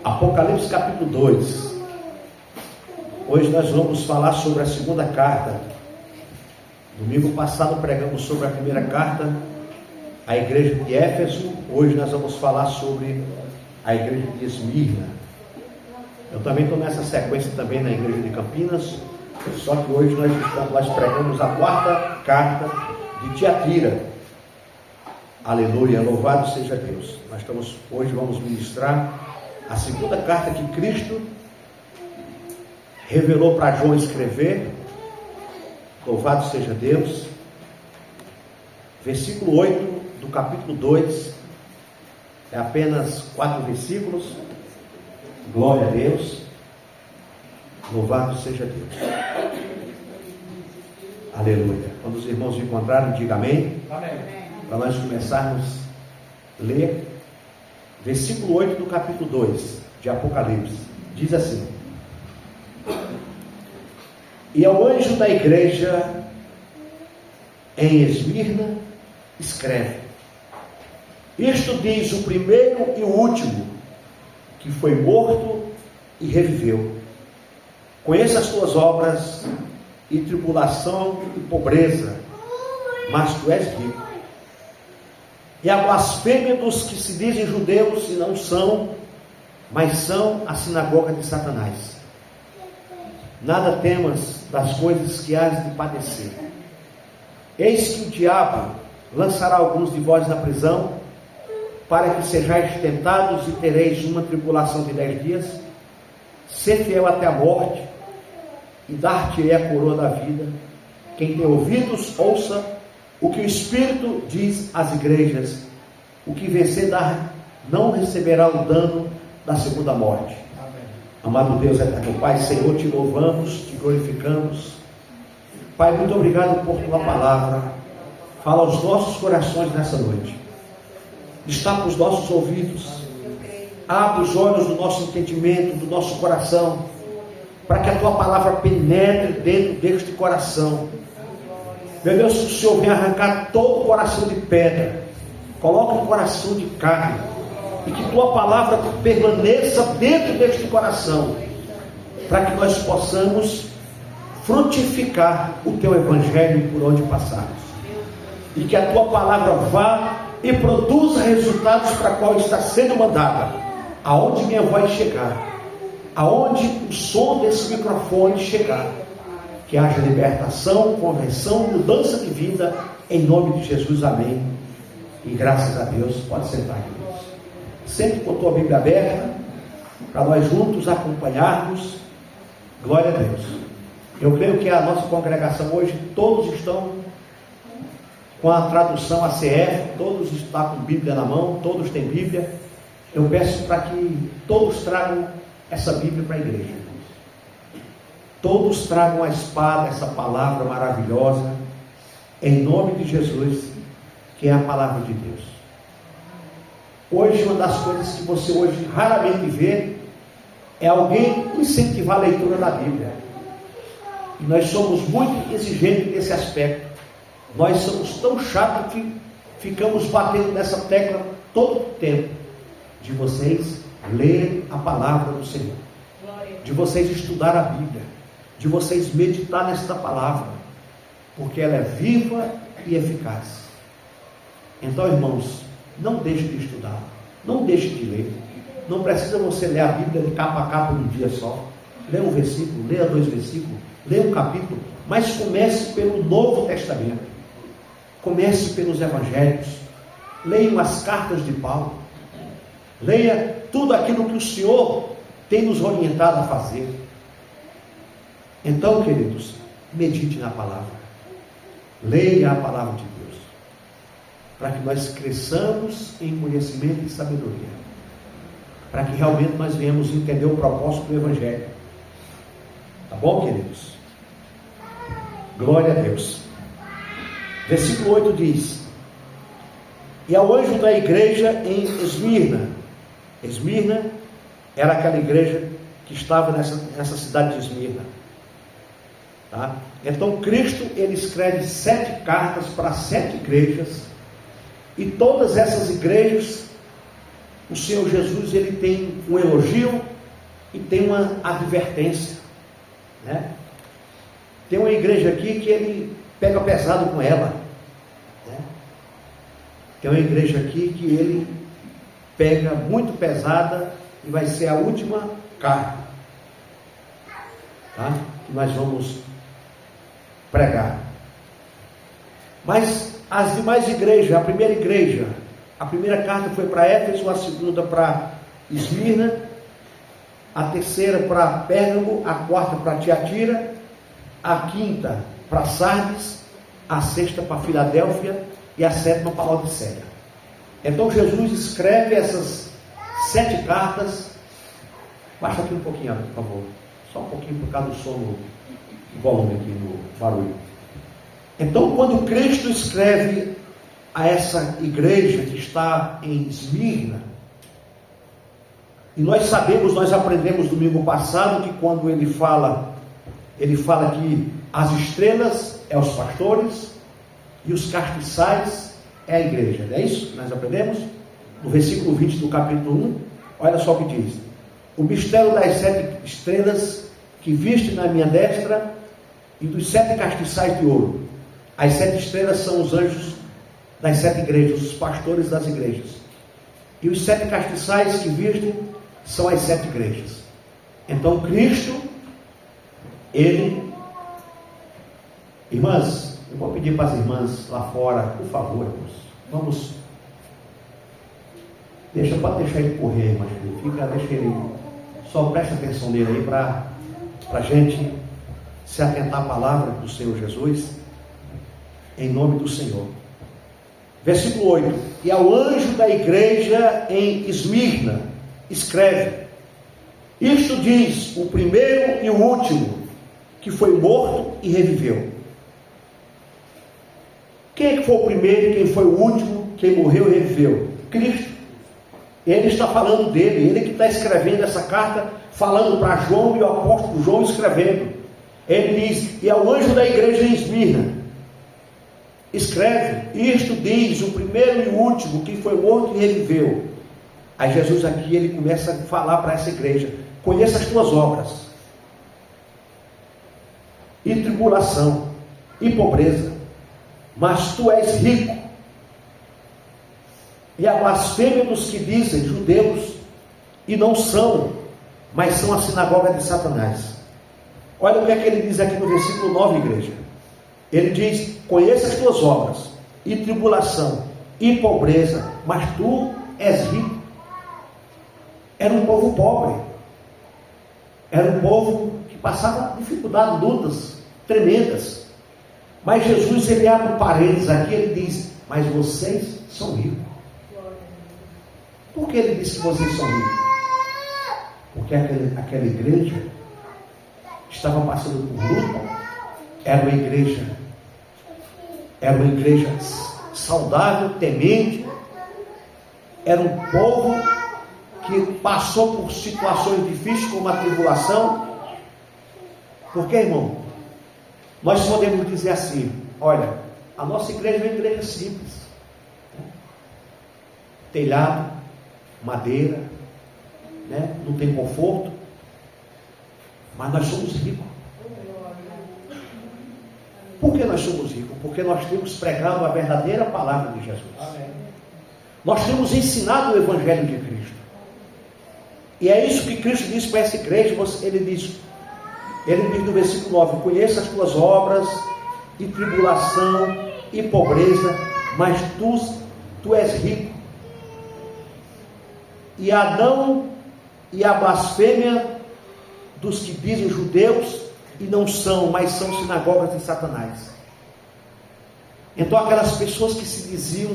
Apocalipse capítulo 2. Hoje nós vamos falar sobre a segunda carta. Domingo passado pregamos sobre a primeira carta à igreja de Éfeso. Hoje nós vamos falar sobre a igreja de Esmirna. Eu também estou nessa sequência também na igreja de Campinas, só que hoje nós pregamos a quarta carta de Tiatira. Aleluia, louvado seja Deus. Hoje vamos ministrar a segunda carta que Cristo revelou para João escrever. Louvado seja Deus. Versículo 8 do capítulo 2. É apenas 4 versículos. Glória a Deus. Louvado seja Deus. Aleluia. Quando os irmãos encontrarem, diga amém. Amém. Para nós começarmos a ler. Versículo 8 do capítulo 2 de Apocalipse. Diz assim: E ao anjo da igreja em Esmirna escreve: Isto diz o primeiro e o último, que foi morto e reviveu. Conheço as tuas obras, e tribulação e pobreza, mas tu és rico. E a blasfêmia dos que se dizem judeus e não são, mas são a sinagoga de Satanás. Nada temas das coisas que hás de padecer. Eis que o diabo lançará alguns de vós na prisão, para que sejais tentados e tereis uma tribulação de 10 dias. Ser fiel até a morte, e dar-te-ei a coroa da vida. Quem tem ouvidos, ouça o que o Espírito diz às igrejas. O que vencer não receberá o dano da segunda morte. Amém. Amado Deus eterno Pai, Senhor, te louvamos, te glorificamos. Pai, muito obrigado por tua palavra. Fala aos nossos corações nessa noite. Destapa os nossos ouvidos. Abre os olhos do nosso entendimento, do nosso coração, para que a tua palavra penetre dentro deste coração. Meu Deus, que o Senhor venha arrancar todo o coração de pedra, coloque um coração de carne, e que tua palavra permaneça dentro deste coração, para que nós possamos frutificar o teu evangelho por onde passarmos, e que a tua palavra vá e produza resultados para qual está sendo mandada, aonde minha voz chegar, aonde o som desse microfone chegar, que haja libertação, conversão, mudança de vida, em nome de Jesus, amém. E graças a Deus, pode sentar, queridos. Sempre com a tua Bíblia aberta, para nós juntos acompanharmos. Glória a Deus. Eu creio que a nossa congregação hoje, todos estão com a tradução ACF, todos estão com Bíblia na mão, todos têm Bíblia. Eu peço para que todos tragam essa Bíblia para a igreja. Todos tragam a espada, essa palavra maravilhosa, em nome de Jesus, que é a palavra de Deus. Hoje, uma das coisas que você hoje raramente vê é alguém incentivar a leitura da Bíblia. E nós somos muito exigentes nesse aspecto. Nós somos tão chatos que ficamos batendo nessa tecla todo o tempo, de vocês lerem a palavra do Senhor, de vocês estudar a Bíblia, de vocês meditar nesta palavra, porque ela é viva e eficaz. Então, irmãos, não deixe de estudar, não deixe de ler. Não precisa você ler a Bíblia de capa a capa num dia só. Lê um versículo, leia 2 versículos, leia um capítulo, mas comece pelo Novo Testamento, comece pelos Evangelhos, leia as cartas de Paulo, leia tudo aquilo que o Senhor tem nos orientado a fazer. Então, queridos, medite na palavra, leia a palavra de Deus, para que nós cresçamos em conhecimento e sabedoria, para que realmente nós venhamos entender o propósito do Evangelho. Tá bom, queridos? Glória a Deus. Versículo 8 diz: E ao anjo da igreja em Esmirna. Esmirna era aquela igreja que estava nessa cidade de Esmirna. Tá? Então Cristo, ele escreve 7 cartas para 7 igrejas, e todas essas igrejas o Senhor Jesus, ele tem um elogio e tem uma advertência, né? Tem uma igreja aqui que ele pega pesado com ela, né? Tem uma igreja aqui que ele pega muito pesada e vai ser a última carta, tá? Que nós vamos pregar. Mas as demais igrejas, a primeira carta foi para Éfeso, a segunda para Esmirna, a terceira para Pérgamo, a quarta para Tiatira, a quinta para Sardes, a sexta para Filadélfia e a sétima para Laodiceia. Então Jesus escreve essas 7 cartas. Baixa aqui um pouquinho, por favor, só um pouquinho por causa do som no volume aqui, no barulho. Então, quando Cristo escreve a essa igreja que está em Esmirna, e nós sabemos, nós aprendemos domingo passado que quando ele fala que as estrelas é os pastores e os castiçais é a igreja, não é isso que nós aprendemos? No versículo 20 do capítulo 1, olha só o que diz: o mistério das 7 estrelas que viste na minha destra e dos 7 castiçais de ouro. As 7 estrelas são os anjos das 7 igrejas, os pastores das igrejas. E os 7 castiçais que viste são as 7 igrejas. Então Cristo, ele... Irmãs, eu vou pedir para as irmãs lá fora, por favor, irmãos, vamos... Pode deixar ele correr, irmãs, deixa ele... Só preste atenção nele aí para a gente se atentar à palavra do Senhor Jesus, em nome do Senhor. Versículo 8: e ao anjo da igreja em Esmirna escreve: isto diz o primeiro e o último, que foi morto e reviveu. Quem é que foi o primeiro e quem foi o último, quem morreu e reviveu? Cristo. Ele está falando dele, ele que está escrevendo essa carta, falando para João, e o apóstolo João escrevendo. Ele diz: e ao anjo da igreja em Esmirna escreve: isto diz o primeiro e o último, que foi morto e reviveu. Aí Jesus aqui, ele começa a falar para essa igreja: conheça as tuas obras, e tribulação, e pobreza, mas tu és rico. E a blasfêmia dos que dizem judeus, e não são, mas são a sinagoga de Satanás. Olha o que é que ele diz aqui no versículo 9, igreja. Ele diz: conheça as tuas obras, e tribulação, e pobreza, mas tu és rico. Era um povo pobre, era um povo que passava dificuldade, lutas tremendas. Mas Jesus, ele abre um parênteses aqui, ele diz: mas vocês são ricos. Por que ele diz que vocês são ricos? Porque aquela igreja estava passando por luta. Era uma igreja saudável, temente. Era um povo que passou por situações difíceis, como a tribulação. Porque, irmão, nós podemos dizer assim: olha, a nossa igreja é uma igreja simples, telhado, madeira, né? Não tem conforto, mas nós somos ricos. Por que nós somos ricos? Porque nós temos pregado a verdadeira palavra de Jesus. Amém. Nós temos ensinado o Evangelho de Cristo. E é isso que Cristo disse para essa igreja. Ele diz no versículo 9: conheça as tuas obras, e tribulação, e pobreza, mas tu és rico. E a blasfêmia dos que dizem judeus, e não são, mas são sinagogas de Satanás. Então aquelas pessoas que se diziam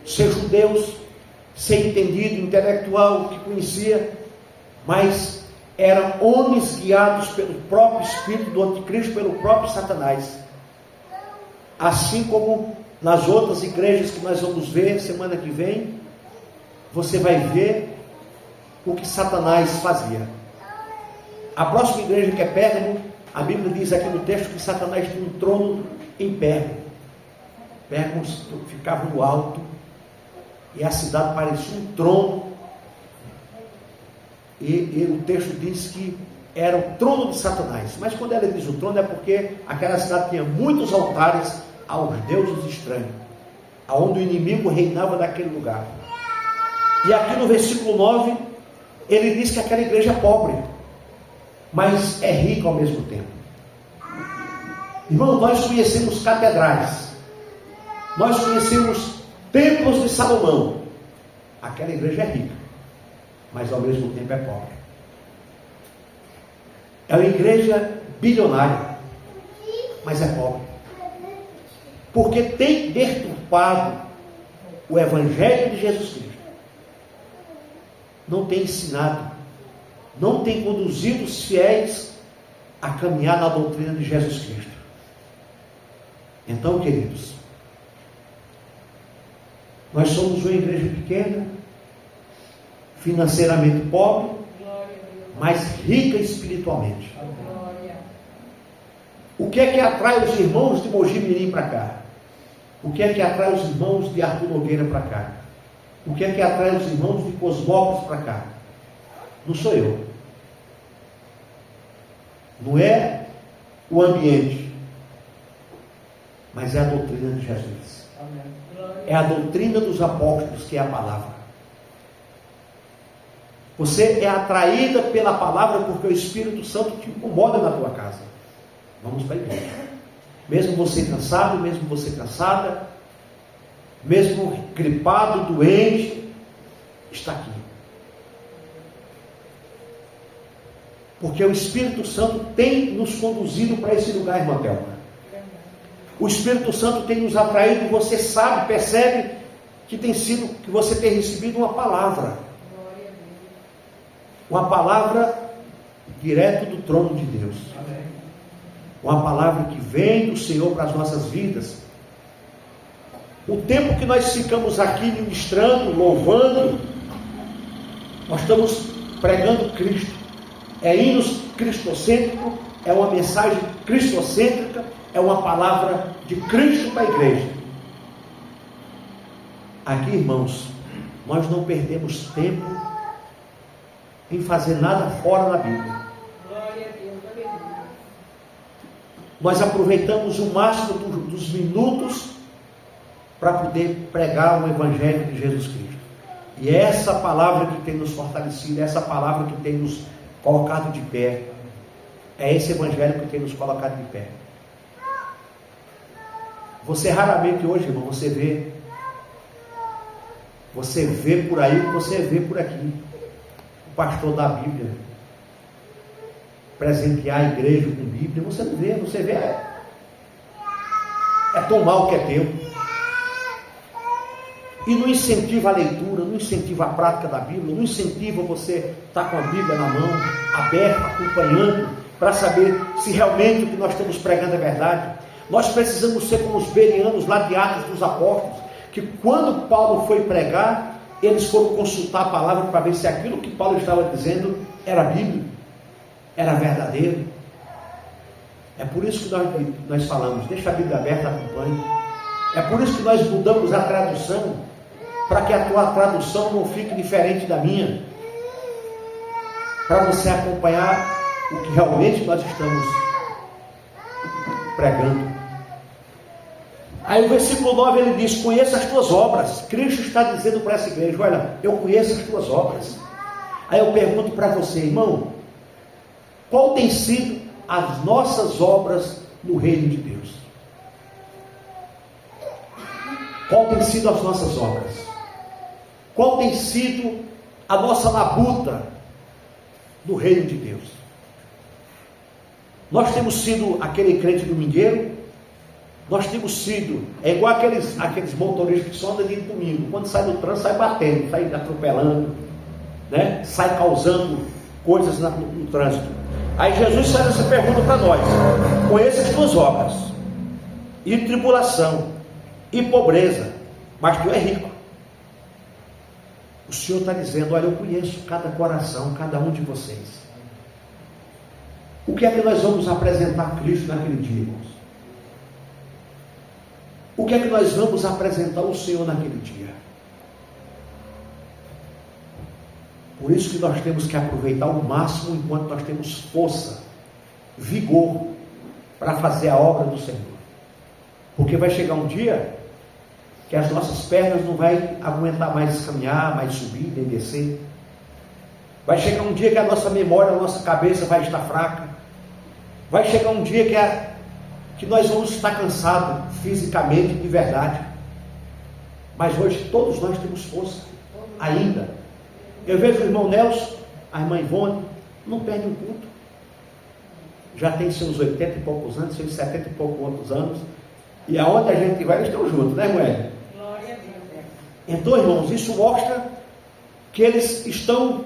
ser judeus, ser entendido, intelectual, que conhecia, mas eram homens guiados pelo próprio espírito do anticristo, pelo próprio Satanás. Assim como nas outras igrejas que nós vamos ver semana que vem, você vai ver o que Satanás fazia. A próxima igreja, que é Pérgamo, a Bíblia diz aqui no texto que Satanás tinha um trono em Pérgamo. Pérgamo ficava no alto, e a cidade parecia um trono E o texto diz que era o trono de Satanás. Mas quando ela diz o trono, é porque aquela cidade tinha muitos altares aos deuses estranhos, aonde o inimigo reinava naquele lugar. E aqui no versículo 9, ele diz que aquela igreja é pobre, mas é rica ao mesmo tempo. Irmão, nós conhecemos catedrais, nós conhecemos templos de Salomão. Aquela igreja é rica, mas ao mesmo tempo é pobre. É uma igreja bilionária, mas é pobre, porque tem deturpado o Evangelho de Jesus Cristo. Não tem ensinado, não tem conduzido os fiéis a caminhar na doutrina de Jesus Cristo. Então, queridos, nós somos uma igreja pequena, financeiramente pobre, mas rica espiritualmente. O que é que atrai os irmãos de Mogi Mirim para cá? O que é que atrai os irmãos de Arthur Nogueira para cá? O que é que atrai os irmãos de Cosmópolis para cá? Não sou eu. Não é o ambiente, mas é a doutrina de Jesus. É a doutrina dos apóstolos, que é a palavra. Você é atraída pela palavra porque o Espírito Santo te incomoda na tua casa. Vamos para a igreja. Mesmo você cansado, mesmo você cansada, mesmo gripado, doente, está aqui. Porque o Espírito Santo tem nos conduzido para esse lugar, irmã Thelma. O Espírito Santo tem nos atraído, você sabe, percebe que que você tem recebido uma palavra. Uma palavra direto do trono de Deus. Uma palavra que vem do Senhor para as nossas vidas. O tempo que nós ficamos aqui ministrando, louvando, nós estamos pregando Cristo. É hinos cristocêntrico, é uma mensagem cristocêntrica, é uma palavra de Cristo para a igreja. Aqui, irmãos, nós não perdemos tempo em fazer nada fora da Bíblia. Nós aproveitamos o máximo dos minutos para poder pregar o Evangelho de Jesus Cristo. E é essa palavra que tem nos fortalecido, é essa palavra que tem nos colocado de pé. É esse Evangelho que tem nos colocado de pé. Você raramente hoje, irmão, você vê por aí o que você vê por aqui. O pastor da Bíblia presentear a igreja com Bíblia, você não vê, você vê é tomar o que é teu. E não incentiva a leitura, não incentiva a prática da Bíblia, não incentiva você estar com a Bíblia na mão, aberta, acompanhando, para saber se realmente o que nós estamos pregando é verdade. Nós precisamos ser como os bereanos lá de Atos dos Apóstolos, que quando Paulo foi pregar, eles foram consultar a palavra para ver se aquilo que Paulo estava dizendo era Bíblia, era verdadeiro. É por isso que nós falamos, deixa a Bíblia aberta, acompanhe. É por isso que nós mudamos a tradução, para que a tua tradução não fique diferente da minha, para você acompanhar o que realmente nós estamos pregando. Aí o versículo 9 ele diz: conheça as tuas obras. Cristo está dizendo para essa igreja: olha, eu conheço as tuas obras. Aí eu pergunto para você, irmão, qual tem sido as nossas obras no reino de Deus? Qual tem sido as nossas obras? Qual tem sido a nossa labuta no reino de Deus? Nós temos sido aquele crente domingueiro? Nós temos sido, é igual aqueles motoristas que só andam de domingo, quando sai do trânsito, sai batendo, sai atropelando, né? Sai causando coisas no trânsito. Aí Jesus faz essa pergunta para nós: conheça as tuas obras, e tribulação, e pobreza, mas tu é rico. O Senhor está dizendo: olha, eu conheço cada coração, cada um de vocês. O que é que nós vamos apresentar a Cristo naquele dia, irmãos? O que é que nós vamos apresentar ao Senhor naquele dia? Por isso que nós temos que aproveitar o máximo enquanto nós temos força, vigor, para fazer a obra do Senhor. Porque vai chegar um dia que as nossas pernas não vão aguentar mais caminhar, mais subir, nem descer. Vai chegar um dia que a nossa memória, a nossa cabeça vai estar fraca. Vai chegar um dia que nós vamos estar cansados fisicamente, de verdade. Mas hoje todos nós temos força, ainda. Eu vejo o irmão Nelson, a irmã Ivone, não perde um culto. Já tem seus 80 e poucos anos, seus 70 e poucos anos. E aonde a gente vai, eles estão juntos, né, mulher? Glória a Deus. Então, irmãos, isso mostra que eles estão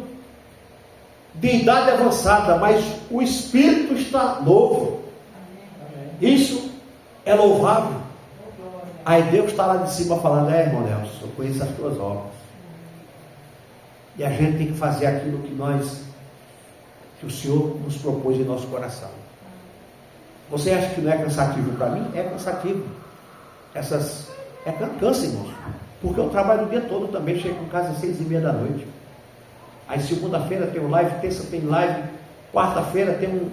de idade avançada, mas o espírito está novo. Isso é louvável. Aí Deus está lá de cima falando: irmão Nelson, eu conheço as tuas obras. E a gente tem que fazer aquilo que o Senhor nos propôs em nosso coração. Você acha que não é cansativo para mim? É cansativo. Cansa, irmãos. Porque eu trabalho o dia todo também, chego em casa às 6:30 da noite. Aí segunda-feira tem live, terça tem live, quarta-feira tem um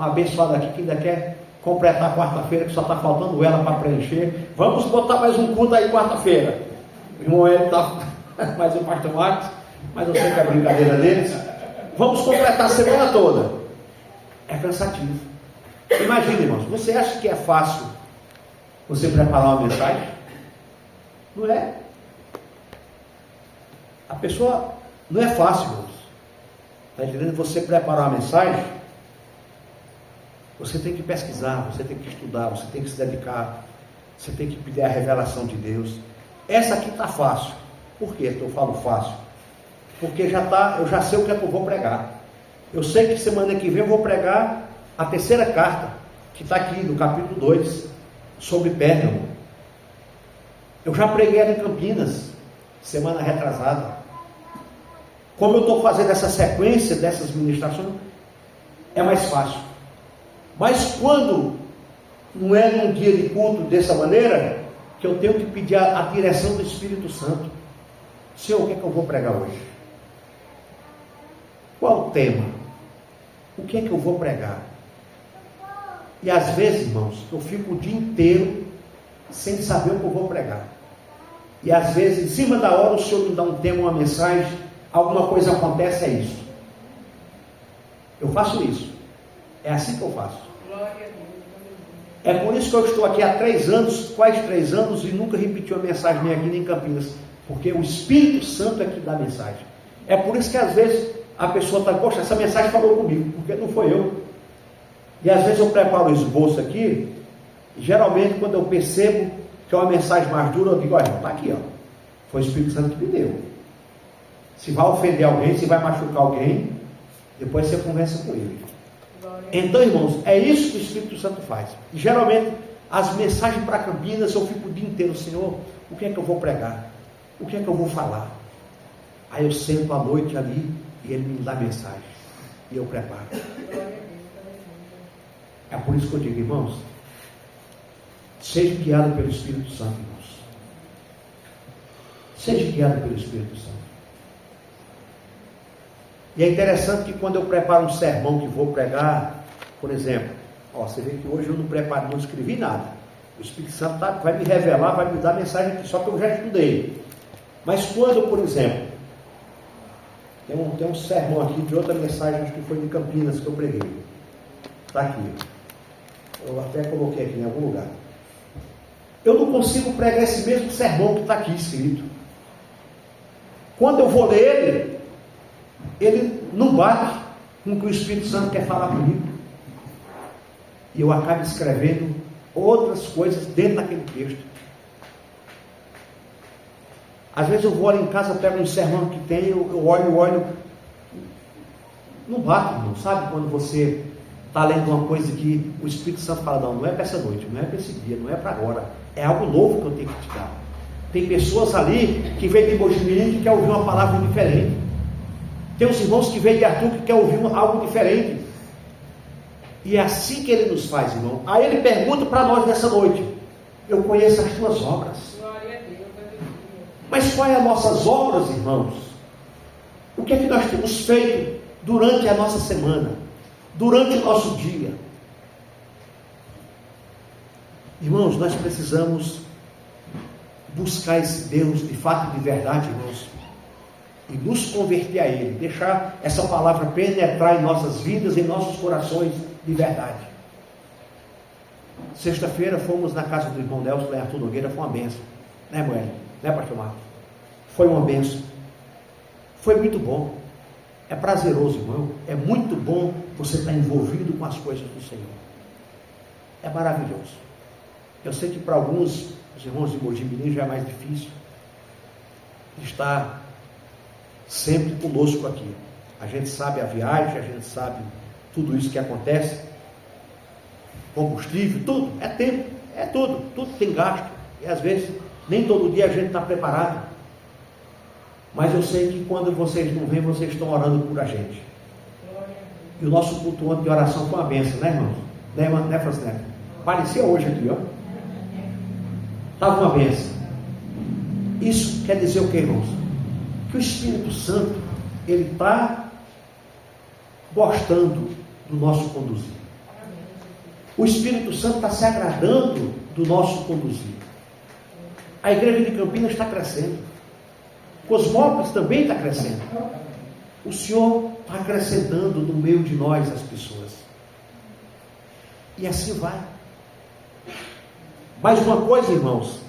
abençoado aqui que ainda quer completar a quarta-feira, que só está faltando ela para preencher. Vamos botar mais um culto aí quarta-feira. O irmão Hélio está mais o pastor Marcos, mas eu sei que é brincadeira deles. Vamos completar a semana toda. É cansativo. Imagina, irmãos, você acha que é fácil você preparar uma mensagem? Não é. A pessoa, não é fácil, irmãos. Está entendendo? Você preparar uma mensagem, você tem que pesquisar, você tem que estudar, você tem que se dedicar, você tem que pedir a revelação de Deus. Essa aqui está fácil. Por que eu falo fácil? Porque eu já sei o que é que eu vou pregar. Eu sei que semana que vem eu vou pregar a terceira carta, que está aqui no capítulo 2, sobre Pérgamo. Eu já preguei ela em Campinas, semana retrasada. Como eu estou fazendo essa sequência dessas ministrações, é mais fácil. Mas quando não é num dia de culto dessa maneira, que eu tenho que pedir a direção do Espírito Santo. Senhor, o que é que eu vou pregar hoje? Qual o tema? O que é que eu vou pregar? E às vezes, irmãos, eu fico o dia inteiro sem saber o que eu vou pregar. E às vezes, em cima da hora, o Senhor me dá um tema, uma mensagem, alguma coisa acontece, é isso. Eu faço isso. É assim que eu faço. É por isso que eu estou aqui há 3 anos, quase 3 anos, e nunca repeti uma mensagem minha aqui nem em Campinas. Porque o Espírito Santo é que dá a mensagem. É por isso que às vezes a pessoa está: poxa, essa mensagem falou comigo, porque não foi eu. E às vezes eu preparo o esboço aqui, e geralmente quando eu percebo que é uma mensagem mais dura, eu digo: olha, está aqui, ó. Foi o Espírito Santo que me deu. Se vai ofender alguém, se vai machucar alguém, depois você conversa com ele. Então, irmãos, é isso que o Espírito Santo faz. E geralmente, as mensagens para Campinas, eu fico o dia inteiro: Senhor, o que é que eu vou pregar? O que é que eu vou falar? Aí eu sento à noite ali, e ele me dá a mensagem, e eu preparo. É por isso que eu digo, irmãos, seja guiado pelo Espírito Santo, irmãos. Seja guiado pelo Espírito Santo. E é interessante que quando eu preparo um sermão que vou pregar, por exemplo, você vê que hoje eu não preparo, não escrevi nada. O Espírito Santo vai me revelar, vai me dar mensagem aqui, só que eu já estudei. Mas quando, por exemplo, tem um sermão aqui de outra mensagem, acho que foi de Campinas que eu preguei. Está aqui. Eu até coloquei aqui em algum lugar. Eu não consigo pregar esse mesmo sermão que está aqui escrito. Quando eu vou ler ele não bate com o que o Espírito Santo quer falar comigo. E eu acabo escrevendo outras coisas dentro daquele texto. Às vezes eu vou ali em casa, pego um sermão que tem, eu olho, não bate, não sabe? Quando você está lendo uma coisa que o Espírito Santo fala: não é para essa noite, não é para esse dia, não é para agora, é algo novo que eu tenho que te dar. Tem pessoas ali que vêm de Mojimirim que quer ouvir uma palavra diferente. Tem os irmãos que vêm de Arthur que quer ouvir algo diferente. E é assim que ele nos faz, irmão. Aí ele pergunta para nós nessa noite: eu conheço as tuas obras. Mas quais são as nossas obras, irmãos? O que é que nós temos feito durante a nossa semana, durante o nosso dia? Irmãos, nós precisamos buscar esse Deus de fato e de verdade, irmãos, e nos converter a Ele, deixar essa palavra penetrar em nossas vidas, em nossos corações de verdade. Sexta-feira fomos na casa do irmão Nelson, lá em Arthur Nogueira, foi uma bênção, né, Moelle? Né, pastor Marcos? Foi uma bênção, foi muito bom, é prazeroso, irmão, é muito bom você estar envolvido com as coisas do Senhor, é maravilhoso. Eu sei que para alguns, os irmãos de Mogi Mirim, já é mais difícil estar sempre conosco aqui. A gente sabe a viagem, a gente sabe tudo isso que acontece, combustível, tudo, é tempo, é tudo tem gasto, e às vezes nem todo dia a gente está preparado, mas eu sei que quando vocês não vêm, vocês estão orando por a gente, e o nosso culto ontem de oração foi uma bênção, né, irmãos? Né, Francisco? Parecia hoje aqui, ó, estava uma bênção. Isso quer dizer o que, irmãos? Que o Espírito Santo, ele está gostando do nosso conduzir. O Espírito Santo está se agradando do nosso conduzir. A igreja de Campinas está crescendo. Cosmópolis também está crescendo. O Senhor está acrescentando no meio de nós as pessoas. E assim vai. Mais uma coisa, irmãos.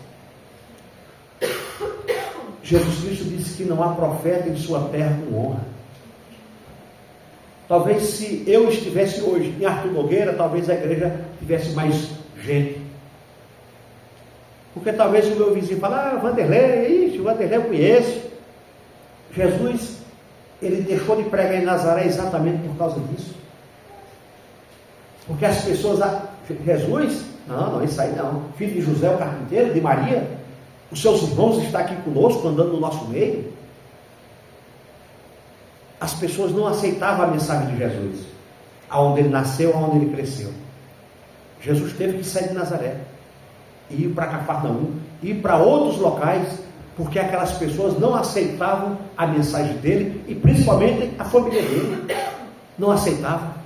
Jesus Cristo disse que não há profeta em sua terra com honra. Talvez se eu estivesse hoje em Arthur Nogueira, talvez a igreja tivesse mais gente. Porque talvez o meu vizinho fale, Vanderlei, o Vanderlei eu conheço. Jesus, ele deixou de pregar em Nazaré exatamente por causa disso. Porque as pessoas, Jesus, não, isso aí não. Filho de José, o carpinteiro, de Maria, os seus irmãos estão aqui conosco, andando no nosso meio. As pessoas não aceitavam a mensagem de Jesus, aonde ele nasceu, aonde ele cresceu. Jesus teve que sair de Nazaré, e ir para Cafarnaum, ir para outros locais, porque aquelas pessoas não aceitavam a mensagem dele, e principalmente a família dele, não aceitava.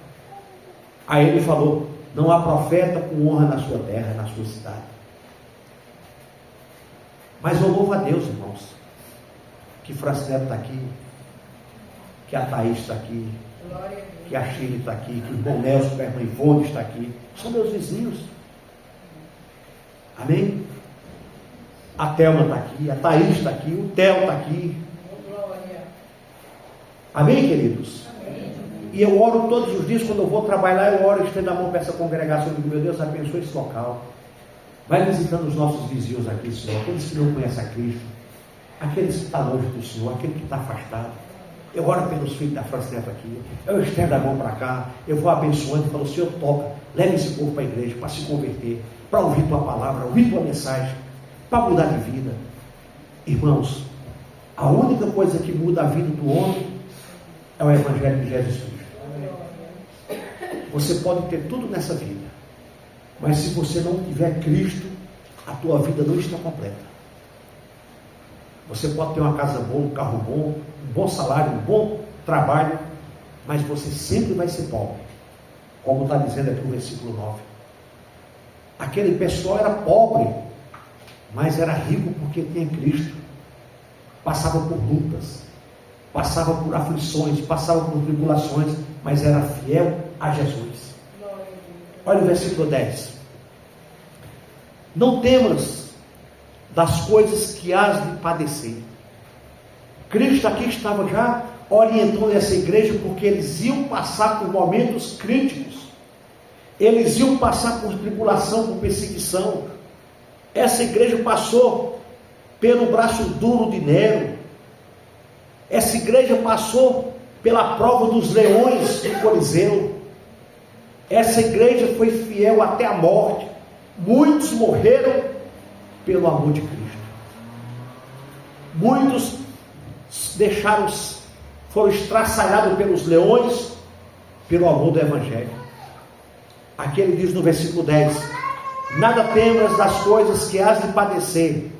Aí ele falou, não há profeta com honra na sua terra, na sua cidade. Mas eu louvo a Deus, irmãos, que Francisco está aqui, que a Thaís está aqui, que a Chile está aqui, que o irmão Nelson, que a irmã Ivone está aqui, são meus vizinhos. Amém? A Thelma está aqui, a Thaís está aqui, o Theo está aqui. Amém, queridos? Amém. E eu oro todos os dias, quando eu vou trabalhar, eu oro e estendo a mão para essa congregação, e digo, meu Deus, abençoe esse local. Vai visitando os nossos vizinhos aqui, Senhor, aqueles que não conhecem a Cristo, aqueles que estão longe do Senhor, aquele que está afastado. Eu oro pelos filhos da Francisco aqui, eu estendo a mão para cá, eu vou abençoando e falo, Senhor, toca, leve esse povo para a igreja, para se converter, para ouvir tua palavra, ouvir tua mensagem, para mudar de vida. Irmãos, a única coisa que muda a vida do homem é o Evangelho de Jesus Cristo. Você pode ter tudo nessa vida, mas se você não tiver Cristo, a tua vida não está completa. Você pode ter uma casa boa, um carro bom, um bom salário, um bom trabalho, mas você sempre vai ser pobre, como está dizendo aqui no versículo 9. Aquele pessoal era pobre, mas era rico porque tinha Cristo. Passava por lutas, passava por aflições, passava por tribulações, mas era fiel a Jesus. Olha o versículo 10. Não temas das coisas que hás de padecer. Cristo aqui estava já orientando essa igreja, porque eles iam passar por momentos críticos, eles iam passar por tribulação, por perseguição. Essa igreja passou pelo braço duro de Nero, essa igreja passou pela prova dos leões do Coliseu, essa igreja foi fiel até a morte. Muitos morreram pelo amor de Cristo, muitos foram estraçalhados pelos leões pelo amor do Evangelho. Aqui ele diz no versículo 10: nada temas das coisas que hás de padecer,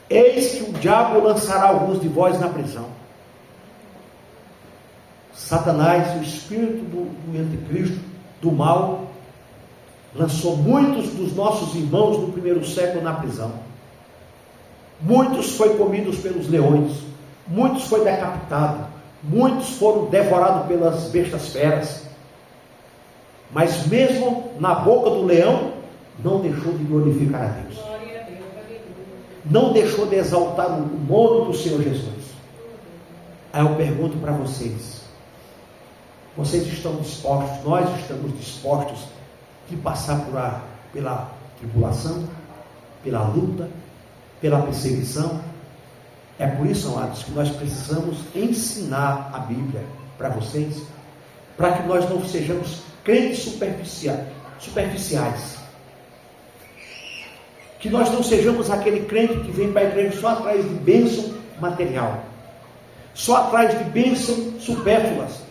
eis que o diabo lançará alguns de vós na prisão. Satanás, o espírito do anticristo, do mal, lançou muitos dos nossos irmãos no primeiro século na prisão. Muitos foram comidos pelos leões, muitos foram decapitados, muitos foram devorados pelas bestas feras. Mas mesmo na boca do leão, não deixou de glorificar a Deus. Não deixou de exaltar o nome do Senhor Jesus. Aí eu pergunto para vocês: vocês estão dispostos, nós estamos dispostos de passar pela tribulação, pela luta, pela perseguição? É por isso, amados, que nós precisamos ensinar a Bíblia para vocês, para que nós não sejamos crentes superficiais. Que nós não sejamos aquele crente que vem para a igreja só atrás de bênção material, só atrás de bênção supérfluas.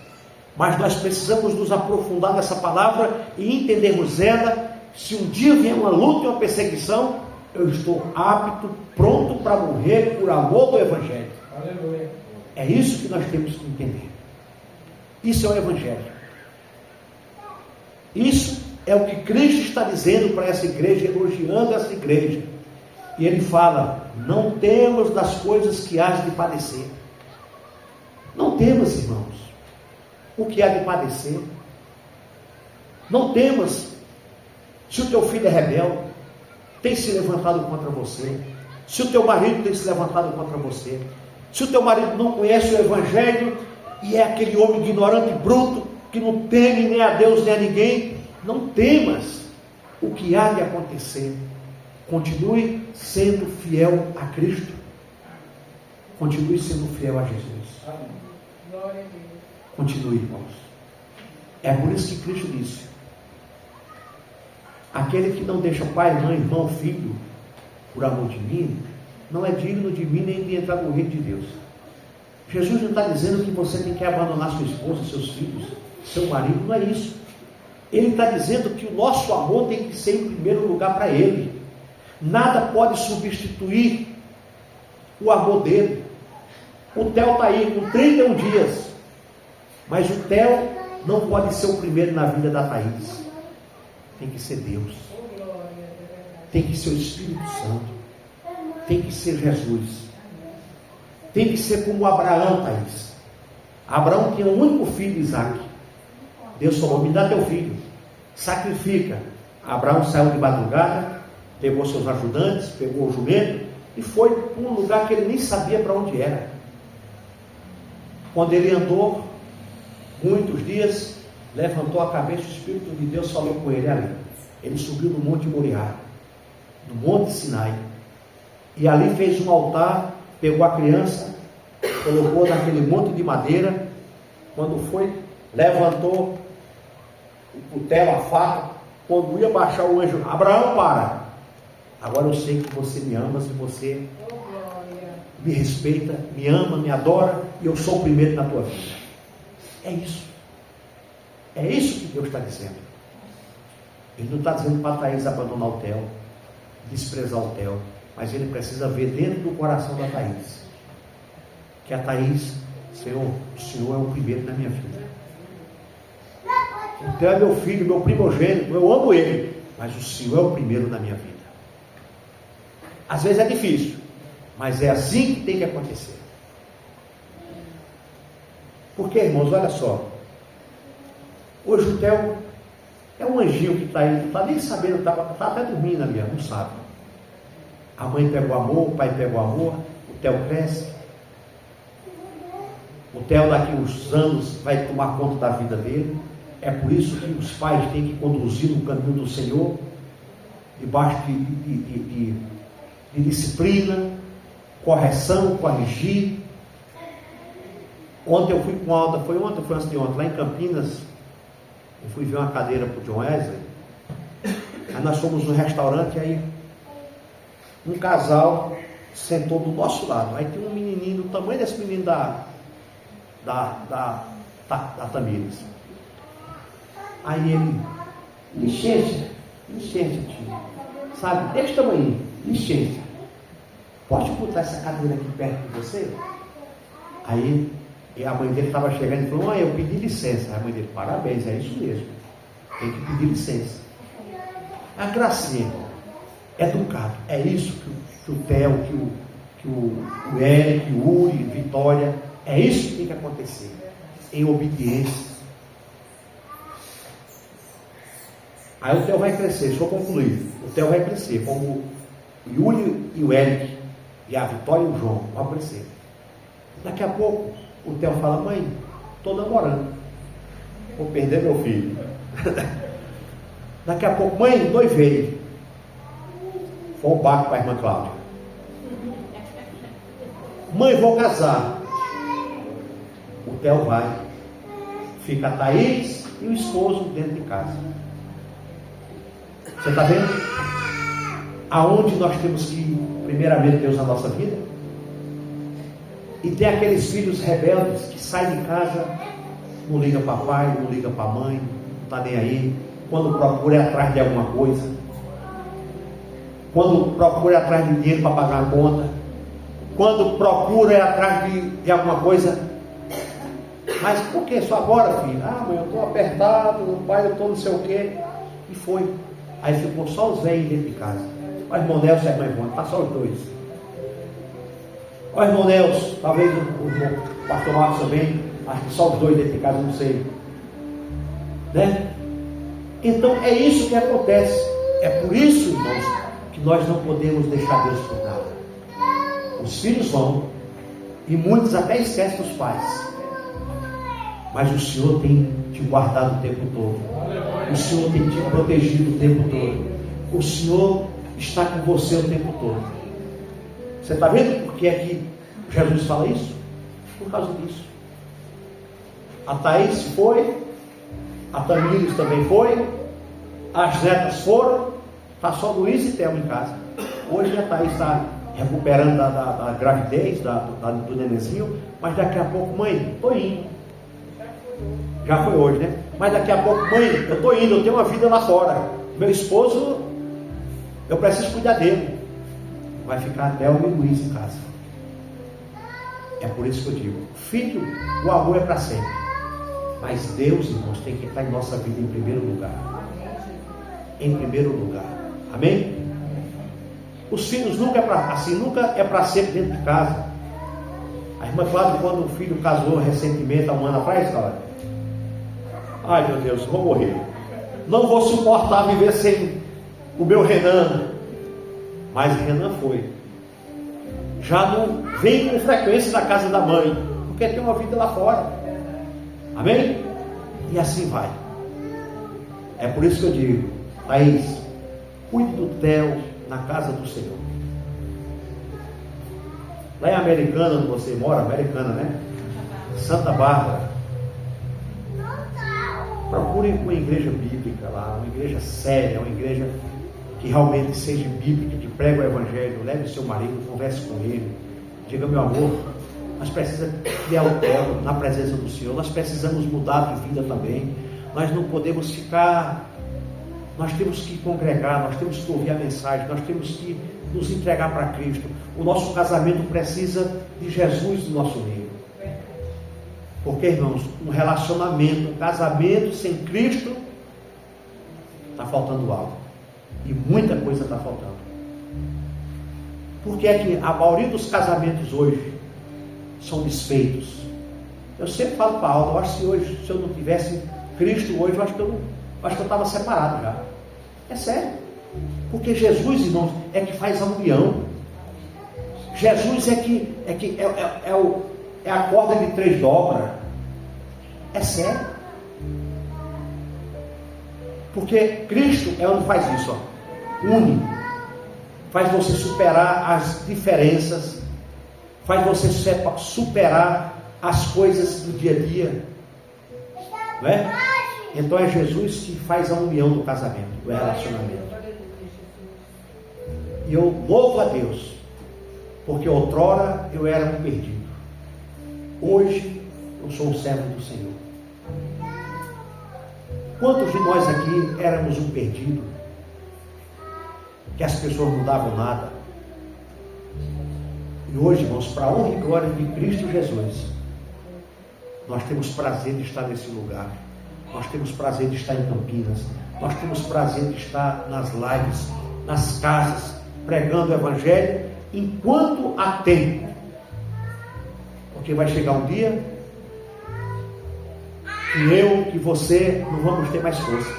Mas nós precisamos nos aprofundar nessa palavra e entendermos ela. Se um dia vier uma luta e uma perseguição, eu estou apto, pronto para morrer por amor do Evangelho. Aleluia. É isso que nós temos que entender. Isso é o Evangelho. Isso é o que Cristo está dizendo para essa igreja, elogiando essa igreja. E ele fala: não temos das coisas que hás de padecer. Não temos, irmãos, o que há de padecer. Não temas se o teu filho é rebelde, tem se levantado contra você, se o teu marido tem se levantado contra você, se o teu marido não conhece o Evangelho e é aquele homem ignorante e bruto, que não teme nem a Deus nem a ninguém. Não temas o que há de acontecer. Continue sendo fiel a Cristo. Continue sendo fiel a Jesus. Continue, irmãos. É por isso que Cristo disse: aquele que não deixa pai, mãe, irmão, filho, por amor de mim, não é digno de mim nem de entrar no reino de Deus. Jesus não está dizendo que você tem que abandonar sua esposa, seus filhos, seu marido. Não é isso. Ele está dizendo que o nosso amor tem que ser em primeiro lugar para Ele. Nada pode substituir o amor dele. O Theo está aí com 31 dias, mas o Theo não pode ser o primeiro na vida da Thaís. Tem que ser Deus, tem que ser o Espírito Santo, tem que ser Jesus, tem que ser como Abraão, Thaís. Abraão tinha um único filho, Isaac. Deus falou: me dá teu filho, sacrifica. Abraão saiu de madrugada, pegou seus ajudantes, pegou o jumento e foi para um lugar que ele nem sabia para onde era. Quando ele andou muitos dias, levantou a cabeça, o Espírito de Deus falou com ele ali. Ele subiu no Monte Moriá, no Monte Sinai, e ali fez um altar, pegou a criança, colocou naquele monte de madeira. Quando foi, levantou o cutelo, a faca. Quando ia baixar o anjo: Abraão, para, agora eu sei que você me ama, se você me respeita, me ama, me adora, e eu sou o primeiro na tua vida. É isso. É isso que Deus está dizendo. Ele não está dizendo para a Thaís abandonar o Theo, desprezar o Theo, mas ele precisa ver dentro do coração da Thaís que a Thaís: Senhor, o Senhor é o primeiro na minha vida. O Theo é meu filho, meu primogênito, eu amo ele, mas o Senhor é o primeiro na minha vida. Às vezes é difícil, mas é assim que tem que acontecer. Porque, irmãos, olha só, hoje o Theo é um anjinho que está aí, não está nem sabendo, está até dormindo ali, não sabe. A mãe pegou amor, o pai pegou amor, o Theo cresce. O Theo daqui uns anos vai tomar conta da vida dele. É por isso que os pais têm que conduzir no caminho do Senhor, debaixo de disciplina, correção, corrigir. Ontem eu fui com a Alda, foi ontem, foi antes de ontem, lá em Campinas, eu fui ver uma cadeira para o John Wesley. Aí nós fomos no restaurante, aí um casal sentou do nosso lado. Aí tem um menininho, do tamanho desse menino da Tamires. Aí ele: licença, tio, sabe, desse tamanho, licença, pode botar essa cadeira aqui perto de você? Aí E a mãe dele estava chegando e falou: mãe, eu pedi licença. A mãe dele: parabéns, é isso mesmo. Tem que pedir licença. A Gracinha, educado. É isso que o Theo, que o Eric, o Uri, Vitória, é isso que tem que acontecer. Em obediência. Aí o Theo vai crescer, deixa eu concluir. O Theo vai crescer, como o Yuri e o Eric, e a Vitória e o João vão crescer. Daqui a pouco, o Theo fala: mãe, estou namorando, vou perder meu filho. Daqui a pouco: mãe, noivei. Foi o barco para a irmã Cláudia. Mãe, vou casar. O Theo vai. Fica a Thaís e o esposo dentro de casa. Você está vendo? Aonde nós temos que ir, primeiramente, Deus na nossa vida? E tem aqueles filhos rebeldes que saem de casa, não liga para pai, não liga para mãe, não está nem aí. Quando procura é atrás de alguma coisa. Quando procura é atrás de dinheiro para pagar a conta. Quando procura é atrás de alguma coisa. Mas por que só agora, filho? Ah, mãe, eu estou apertado, pai, eu estou não sei o quê. E foi. Aí ficou só os velhos dentro de casa. O irmão Nelson e a irmã Ivone, está só os dois. O irmão Nelson, talvez o pastor Marcos também, acho que só os dois dentro de casa, não sei. Né? Então é isso que acontece. É por isso, irmãos, que nós não podemos deixar Deus por nada. Os filhos vão, e muitos até esquecem dos pais. Mas o Senhor tem te guardado o tempo todo. O Senhor tem te protegido o tempo todo. O Senhor está com você o tempo todo. Você está vendo por que é que Jesus fala isso? Por causa disso. A Thaís foi, a Tamires também foi, as netas foram, está só Luiz e Theo em casa. Hoje a Thaís está recuperando da gravidez, do nenenzinho, mas daqui a pouco: mãe, estou indo. Já foi hoje, né? Mas daqui a pouco: mãe, eu estou indo, eu tenho uma vida lá fora. Meu esposo, eu preciso cuidar dele. Vai ficar Theo e Luiz em casa. É por isso que eu digo: filho, o amor é para sempre. Mas Deus, irmãos, tem que estar em nossa vida em primeiro lugar. Em primeiro lugar. Amém? Os filhos nunca é para sempre dentro de casa. A irmã Cláudia, quando o filho casou recentemente, há um ano atrás, olha: ai meu Deus, vou morrer. Não vou suportar viver sem o meu Renan. Mas Renan foi. Já não vem com frequência da casa da mãe, porque tem uma vida lá fora. Amém? E assim vai. É por isso que eu digo: Thaís, cuide do Theo na casa do Senhor. Lá em Americana, onde você mora, Americana, né? Santa Bárbara. Procure uma igreja bíblica lá, uma igreja séria, uma igreja que realmente seja bíblica, que pregue o Evangelho. Leve o seu marido, converse com ele. Diga: meu amor, nós precisamos criar o Theo na presença do Senhor. Nós precisamos mudar de vida também. Nós não podemos ficar... Nós temos que congregar, nós temos que ouvir a mensagem, nós temos que nos entregar para Cristo. O nosso casamento precisa de Jesus no nosso meio. Porque, irmãos, um relacionamento, um casamento sem Cristo, está faltando algo. E muita coisa está faltando. Por que é que a maioria dos casamentos hoje são desfeitos? Eu sempre falo para a Alda: eu acho que hoje, se eu não tivesse Cristo hoje, eu acho que eu estava separado já. É sério. Porque Jesus, irmãos, é que faz a união. Jesus é a corda de 3 dobras. É sério. Porque Cristo é onde faz isso, ó. Une. Faz você superar as diferenças. Faz você superar as coisas do dia a dia. Não é? Então é Jesus que faz a união do casamento, do relacionamento. E eu louvo a Deus, porque outrora eu era um perdido. Hoje eu sou um servo do Senhor. Quantos de nós aqui éramos um perdido? Que as pessoas não davam nada. E hoje, irmãos, para a honra e glória de Cristo Jesus, Nós temos prazer de estar nesse lugar. Nós temos prazer de estar em Campinas. Nós temos prazer de estar nas lives, nas casas, pregando o Evangelho, enquanto há tempo. Porque vai chegar um dia que eu, que você, não vamos ter mais força.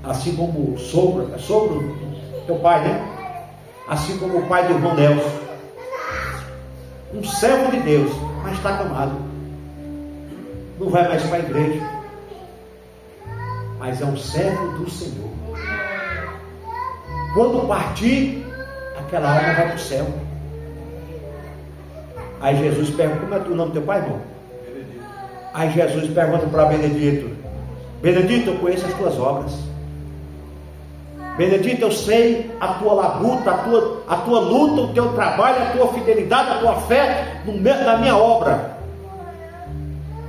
Assim como o sogro teu pai, né? Assim como o pai do irmão Nelson. Um servo de Deus, mas está acamado. Não vai mais para a igreja. Mas é um servo do Senhor. Quando partir, aquela alma vai para o céu. Aí Jesus pergunta: como é o nome do teu pai, irmão? Benedito. Aí Jesus pergunta para Benedito: Benedito, eu conheço as tuas obras. Benedito, eu sei a tua labuta, a tua luta, o teu trabalho, a tua fidelidade, a tua fé na minha obra.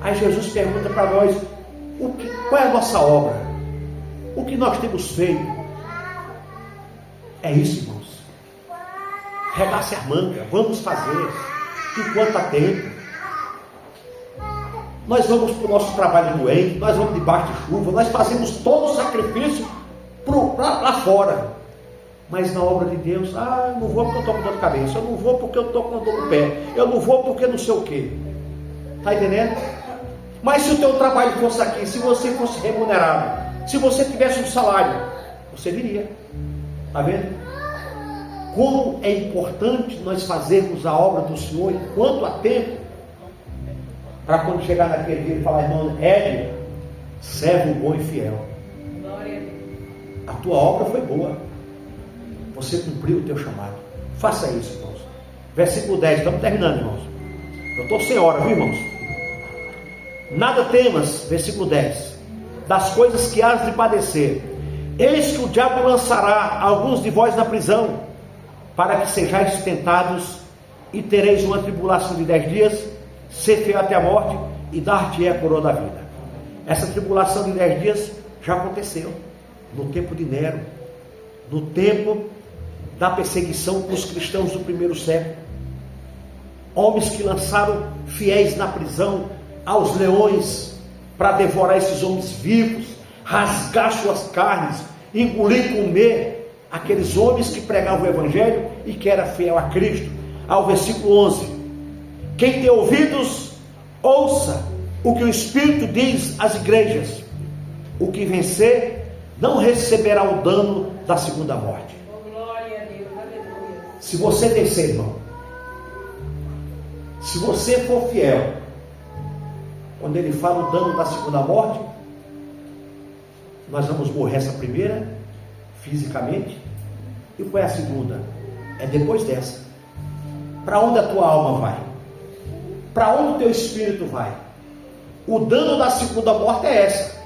Aí Jesus pergunta para nós: qual é a nossa obra? O que nós temos feito? É isso, irmãos. Regace a manga, vamos fazer enquanto há tempo. Nós vamos para o nosso trabalho doente, nós vamos debaixo de chuva, nós fazemos todo o sacrifício lá fora. Mas na obra de Deus, eu não vou porque eu estou com dor de cabeça, eu não vou porque eu estou com dor no pé, eu não vou porque não sei o que. Está entendendo? Mas se o teu trabalho fosse aqui, se você fosse remunerado, se você tivesse um salário, você viria. Está vendo? Como é importante nós fazermos a obra do Senhor enquanto há tempo, para quando chegar naquele dia e falar: irmão Ed, servo bom e fiel, a tua obra foi boa, você cumpriu o teu chamado. Faça isso, irmãos. Versículo 10, estamos terminando, irmãos. Eu estou sem hora, viu, irmãos? Nada temas, versículo 10, das coisas que hás de padecer. Eis que o diabo lançará alguns de vós na prisão, para que sejais tentados, e tereis uma tribulação de 10 dias, ser fiel até a morte, e dar-te a coroa da vida. Essa tribulação de 10 dias já aconteceu no tempo de Nero, no tempo da perseguição com os cristãos do primeiro século. Homens que lançaram fiéis na prisão aos leões, para devorar esses homens vivos, rasgar suas carnes, engolir, comer aqueles homens que pregavam o Evangelho e que era fiel a Cristo. Ao versículo 11: quem tem ouvidos, ouça o que o Espírito diz às igrejas. O que vencer não receberá o dano da segunda morte. Glória a Deus, aleluia. Se você vencer, irmão, se você for fiel, quando ele fala o dano da segunda morte, nós vamos morrer essa primeira, fisicamente. E qual é a segunda? É depois dessa. Para onde a tua alma vai? Para onde o teu espírito vai? O dano da segunda morte é essa.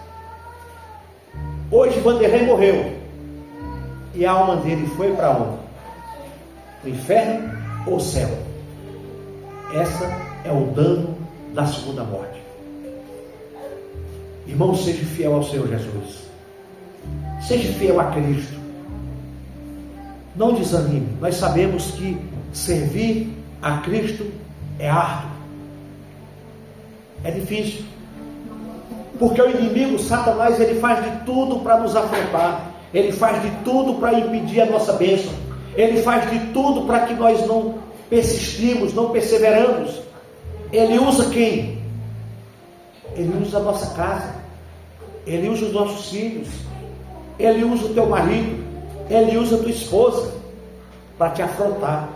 Hoje Vanderlei morreu, e a alma dele foi para onde? O inferno ou o céu? Essa é o dano da segunda morte. Irmão, seja fiel ao Senhor Jesus. Seja fiel a Cristo. Não desanime. Nós sabemos que servir a Cristo é árduo. É difícil. Porque o inimigo, Satanás, ele faz de tudo para nos afrontar. Ele faz de tudo para impedir a nossa bênção. Ele faz de tudo para que nós não persistimos, não perseveramos. Ele usa quem? Ele usa a nossa casa. Ele usa os nossos filhos. Ele usa o teu marido. Ele usa a tua esposa para te afrontar,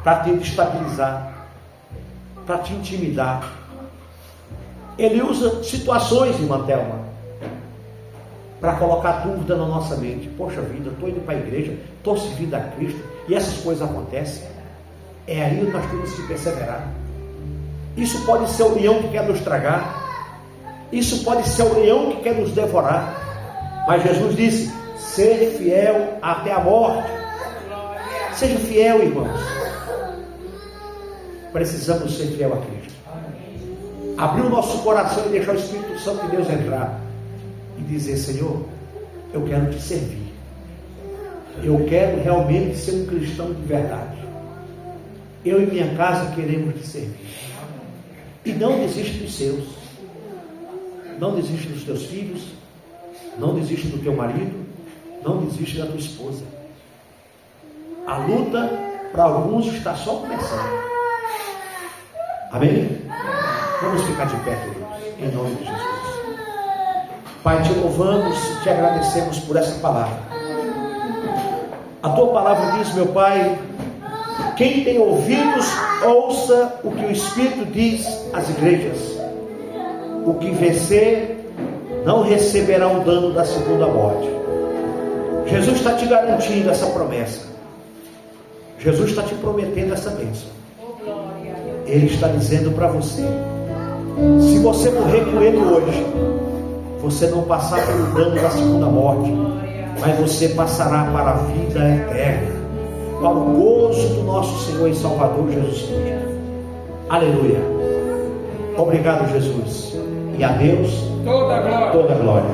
para te destabilizar, para te intimidar. Ele usa situações, irmã Thelma, para colocar dúvida na nossa mente. Poxa vida, estou indo para a igreja, estou servindo a Cristo, e essas coisas acontecem. É aí que nós temos que perseverar. Isso pode ser o leão que quer nos tragar. Isso pode ser o leão que quer nos devorar. Mas Jesus disse: ser fiel até a morte. Seja fiel, irmãos. Precisamos ser fiel a Cristo. Abrir o nosso coração e deixar o Espírito Santo de Deus entrar e dizer: Senhor, eu quero te servir. Eu quero realmente ser um cristão de verdade. Eu e minha casa queremos te servir. E não desiste dos seus. Não desiste dos teus filhos. Não desiste do teu marido. Não desiste da tua esposa. A luta para alguns está só começando. Amém? Vamos ficar de pé, queridos, em nome de Jesus. Pai, te louvamos e te agradecemos por essa palavra. A tua palavra diz, meu Pai, quem tem ouvidos, ouça o que o Espírito diz às igrejas. O que vencer não receberá o dano da segunda morte. Jesus está te garantindo essa promessa. Jesus está te prometendo essa bênção. Ele está dizendo para você: se você morrer com Ele hoje, você não passar pelo dano da segunda morte, mas você passará para a vida eterna, para o gozo do nosso Senhor e Salvador Jesus Cristo. Aleluia. Obrigado, Jesus. E a Deus toda a glória.